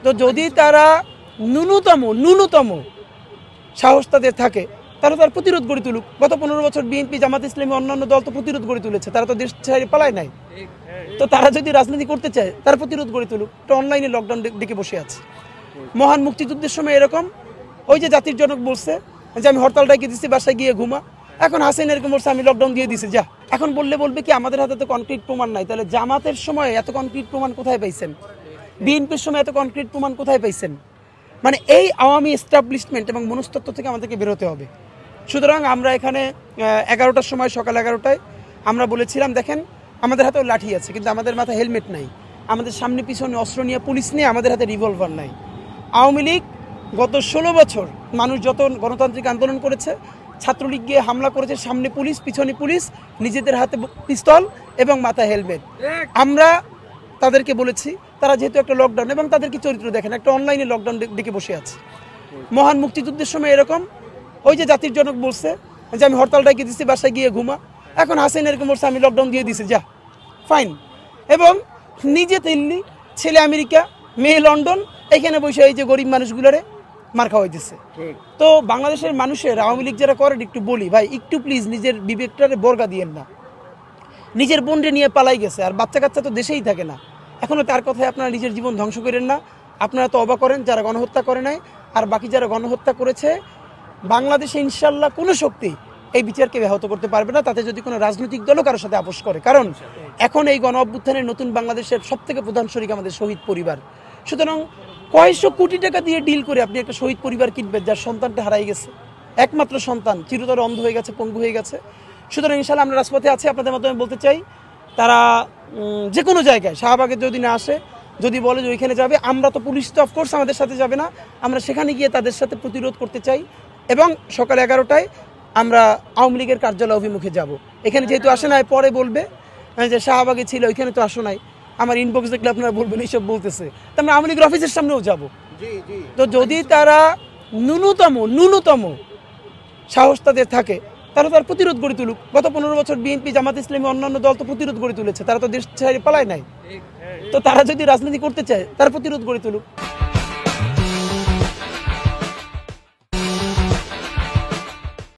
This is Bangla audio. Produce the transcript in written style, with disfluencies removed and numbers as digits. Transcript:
তো যদি তারা ন্যূনতম সাহস তাদের থাকে, তারা তার প্রতিরোধ গড়ে তুলুক। গত 15 বছর বিএনপি, জামাত ইসলামী, অন্যান্য দল তো প্রতিরোধ গড়ে তুলেছে, তারা তো দেশ ছেড়ে পালায় নাই। তো তারা যদি রাজনীতি করতে চায়, তারা প্রতিরোধ গড়ে তুলুক। তো অনলাইনে লকডাউন দিকে বসে আছে। মহান মুক্তিযুদ্ধের সময় এরকম ওই যে জাতির জনক বলছে যে আমি হরতাল ডাকিয়ে দিচ্ছি, বাসায় গিয়ে ঘুমা। এখন হাসিন এরকম বলছে আমি লকডাউন দিয়ে দিছি, যা। এখন বলবে কি আমাদের হাতে তো কনক্রিট প্রমাণ নাই। তাহলে জামাতের সময় এত কনক্রিট প্রমাণ কোথায় পাইছেন? বিএনপির সময় এত কনক্রিট প্রমাণ কোথায় পাইছেন? মানে এই আওয়ামী এস্টাবলিশমেন্ট এবং মনস্তত্ত্ব থেকে আমাদেরকে বেরোতে হবে। সুতরাং আমরা এখানে 11টার সময়, সকাল 11টায় আমরা বলেছিলাম দেখেন আমাদের হাতেও লাঠি আছে, কিন্তু আমাদের মাথায় হেলমেট নাই। আমাদের সামনে পিছনে অস্ত্র নিয়ে পুলিশ নিয়ে, আমাদের হাতে রিভলভার নাই। আওয়ামী লীগ গত 16 বছর মানুষ যত গণতান্ত্রিক আন্দোলন করেছে, ছাত্রলীগ গিয়ে হামলা করেছে, সামনে পুলিশ, পিছনে পুলিশ, নিজেদের হাতে পিস্তল এবং মাথায় হেলমেট। আমরা তাদেরকে বলেছি তারা যেহেতু একটা লকডাউন, এবং তাদেরকে চরিত্র দেখেন, একটা অনলাইনে লকডাউন দিকে বসে আছে। মহান মুক্তিযুদ্ধের সময় এরকম ওই যে জাতির জনক বলছে যে আমি হরতাল ডাকিয়ে দিচ্ছি, বাসায় গিয়ে ঘুমা। এখন হাসিন এরকম বলছে আমি লকডাউন দিয়ে দিছি, যা, ফাইন। এবং নিজে দিল্লি, ছেলে আমেরিকা, মেয়ে লন্ডন, এখানে বসে এই যে গরিব মানুষগুলোরে মার খাওয়াই দিচ্ছে। তো বাংলাদেশের মানুষের আওয়ামী লীগ যারা করেন একটু বলি ভাই, একটু প্লিজ নিজের বিবেকটারে বর্গা দিয়েন না। নিজের বোনরে নিয়ে পালাই গেছে, আর বাচ্চা কাচ্চা তো দেশেই থাকে না। এখনও তার কথায় আপনারা নিজের জীবন ধ্বংস করেন না। আপনারা তো অবাক করেন যারা গণহত্যা করে নাই, আর বাকি যারা গণহত্যা করেছে, বাংলাদেশে ইনশাল্লাহ কোনো শক্তি এই বিচারকে ব্যাহত করতে পারবে না, তাতে যদি কোনো রাজনৈতিক দলও কারোর সাথে আপোষ করে। কারণ এখন এই গণ অভ্যুত্থানের নতুন বাংলাদেশের সবথেকে প্রধান শরিক আমাদের শহীদ পরিবার। সুতরাং কয়েকশো কোটি টাকা দিয়ে ডিল করে আপনি একটা শহীদ পরিবার কিনবেন যার সন্তানটা হারাই গেছে, একমাত্র সন্তান চিরতরে অন্ধ হয়ে গেছে, পঙ্গু হয়ে গেছে। সুতরাং ইনশাল্লাহ আমরা রাজপথে আছি। আপনাদের মাধ্যমে বলতে চাই, তারা যে কোনো জায়গায় শাহবাগে যদি না আসে, যদি বলে যে ওইখানে যাবে, আমরা তো পুলিশ তো অফকোর্স আমাদের সাথে যাবে না, আমরা সেখানে গিয়ে তাদের সাথে প্রতিরোধ করতে চাই। এবং সকাল 11টায় আমরা আওয়ামী লীগের কার্যালয় অভিমুখে যাব। এখানে যেহেতু আসে নাই, পরে বলবে যে শাহবাগে ছিল, ওইখানে তো আসো নাই। আমার ইনবক্স দেখলে আপনারা বলবেন এইসব বলতেছে। তো আমরা আওয়ামী লীগের অফিসের সামনেও যাব। তো যদি তারা ন্যূনতম সাহস তাদের থাকে, তারা তার প্রতিরোধ গড়ে তুলুক। গত 15 বছর বিএনপি, জামাত ইসলামী, অন্যান্য দল তো প্রতিরোধ গড়ে তুলেছে, তারা তো দেশ ছেড়ে পালায় নাই। তো তারা যদি রাজনীতি করতে চায়, তারা প্রতিরোধ গড়ে তুলুক।